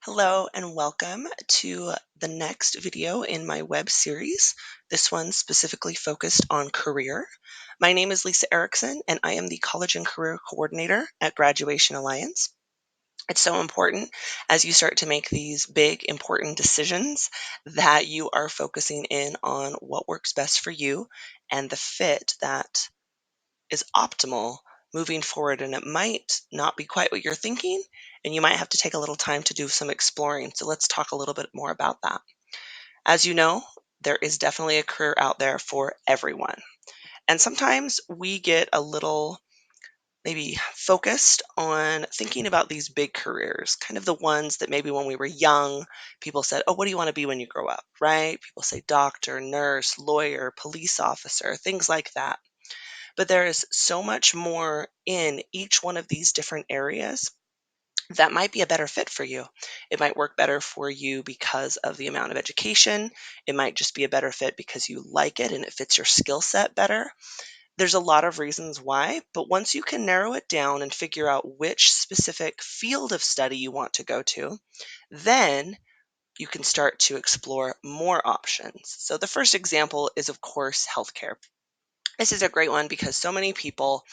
Hello and welcome to the next video in my web series. This one specifically focused on career. My name is Lisa Erickson and I am the College and Career Coordinator at Graduation Alliance. It's so important as you start to make these big, important decisions that you are focusing in on what works best for you and the fit that is optimal moving forward. And it might not be quite what you're thinking, and you might have to take a little time to do some exploring. So let's talk a little bit more about that. As you know, there is definitely a career out there for everyone. And sometimes we get a little maybe focused on thinking about these big careers, kind of the ones that maybe when we were young, people said, oh, what do you want to be when you grow up, right? People say doctor, nurse, lawyer, police officer, things like that. But there is so much more in each one of these different areas that might be a better fit for you. It might work better for you because of the amount of education. It might just be a better fit because you like it and it fits your skill set better. There's a lot of reasons why, but once you can narrow it down and figure out which specific field of study you want to go to, then you can start to explore more options. So the first example is, of course, healthcare. This is a great one because so many people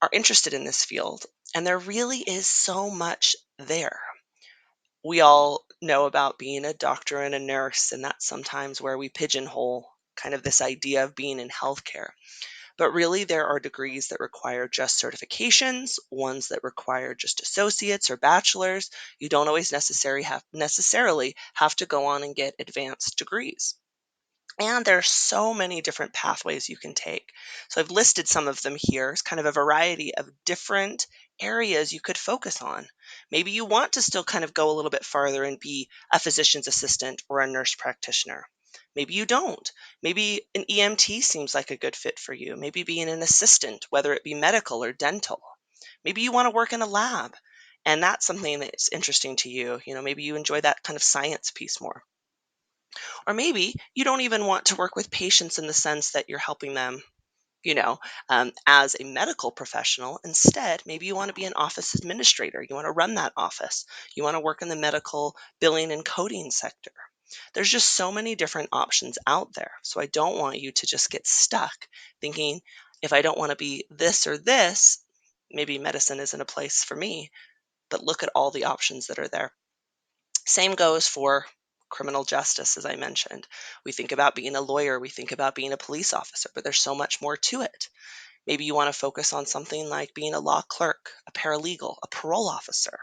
are interested in this field, and there really is so much there. We all know about being a doctor and a nurse, and that's sometimes where we pigeonhole kind of this idea of being in healthcare. But really, there are degrees that require just certifications, ones that require just associates or bachelors. You don't always necessarily have to go on and get advanced degrees. And there are so many different pathways you can take. So I've listed some of them here as kind of a variety of different areas you could focus on. Maybe you want to still kind of go a little bit farther and be a physician's assistant or a nurse practitioner. Maybe you don't. Maybe an EMT seems like a good fit for you. Maybe being an assistant, whether it be medical or dental. Maybe you want to work in a lab and that's something that's interesting to you. Maybe you enjoy that kind of science piece more. Or maybe you don't even want to work with patients in the sense that you're helping them, as a medical professional. Instead, maybe you want to be an office administrator. You want to run that office. You want to work in the medical billing and coding sector. There's just so many different options out there. So I don't want you to just get stuck thinking, if I don't want to be this or this, maybe medicine isn't a place for me. But look at all the options that are there. Same goes for criminal justice, as I mentioned. We think about being a lawyer, we think about being a police officer, but there's so much more to it. Maybe you want to focus on something like being a law clerk, a paralegal, a parole officer,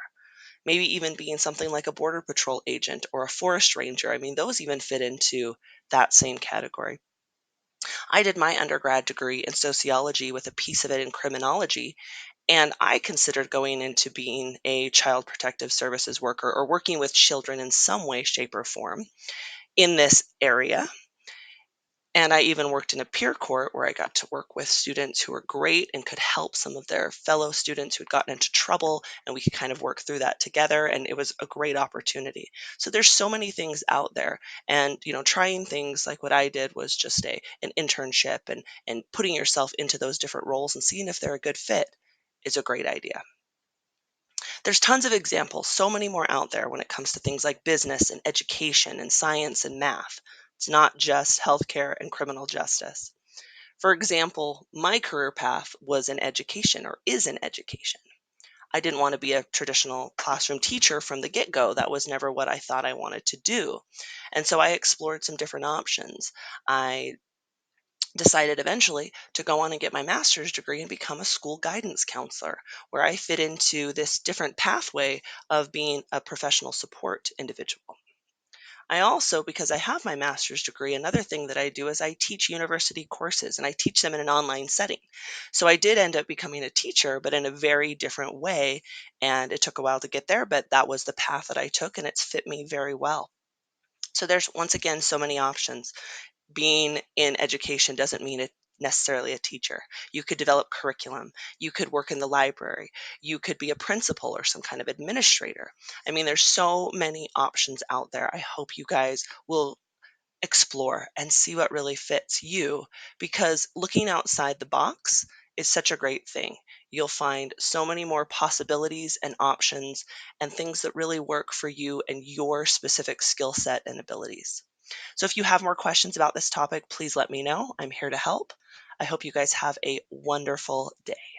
maybe even being something like a border patrol agent or a forest ranger. I mean, those even fit into that same category. I did my undergrad degree in sociology with a piece of it in criminology, and I considered going into being a child protective services worker or working with children in some way, shape, or form in this area. And I even worked in a peer court where I got to work with students who were great and could help some of their fellow students who had gotten into trouble, and we could kind of work through that together. And it was a great opportunity. So there's so many things out there. And, trying things like what I did was just an internship and putting yourself into those different roles and seeing if they're a good fit is a great idea. There's tons of examples, so many more out there when it comes to things like business and education and science and math. It's not just healthcare and criminal justice. For example, my career path was in education or is in education. I didn't want to be a traditional classroom teacher from the get go. That was never what I thought I wanted to do. And so I explored some different options. I decided eventually to go on and get my master's degree and become a school guidance counselor, where I fit into this different pathway of being a professional support individual. I also, because I have my master's degree, another thing that I do is I teach university courses and I teach them in an online setting. So I did end up becoming a teacher, but in a very different way. And it took a while to get there, but that was the path that I took and it's fit me very well. So there's once again so many options. Being in education doesn't mean it necessarily a teacher. You could develop curriculum. You could work in the library. You could be a principal or some kind of administrator. I mean, there's so many options out there. I hope you guys will explore and see what really fits you because looking outside the box is such a great thing. You'll find so many more possibilities and options and things that really work for you and your specific skill set and abilities. So if you have more questions about this topic, please let me know. I'm here to help. I hope you guys have a wonderful day.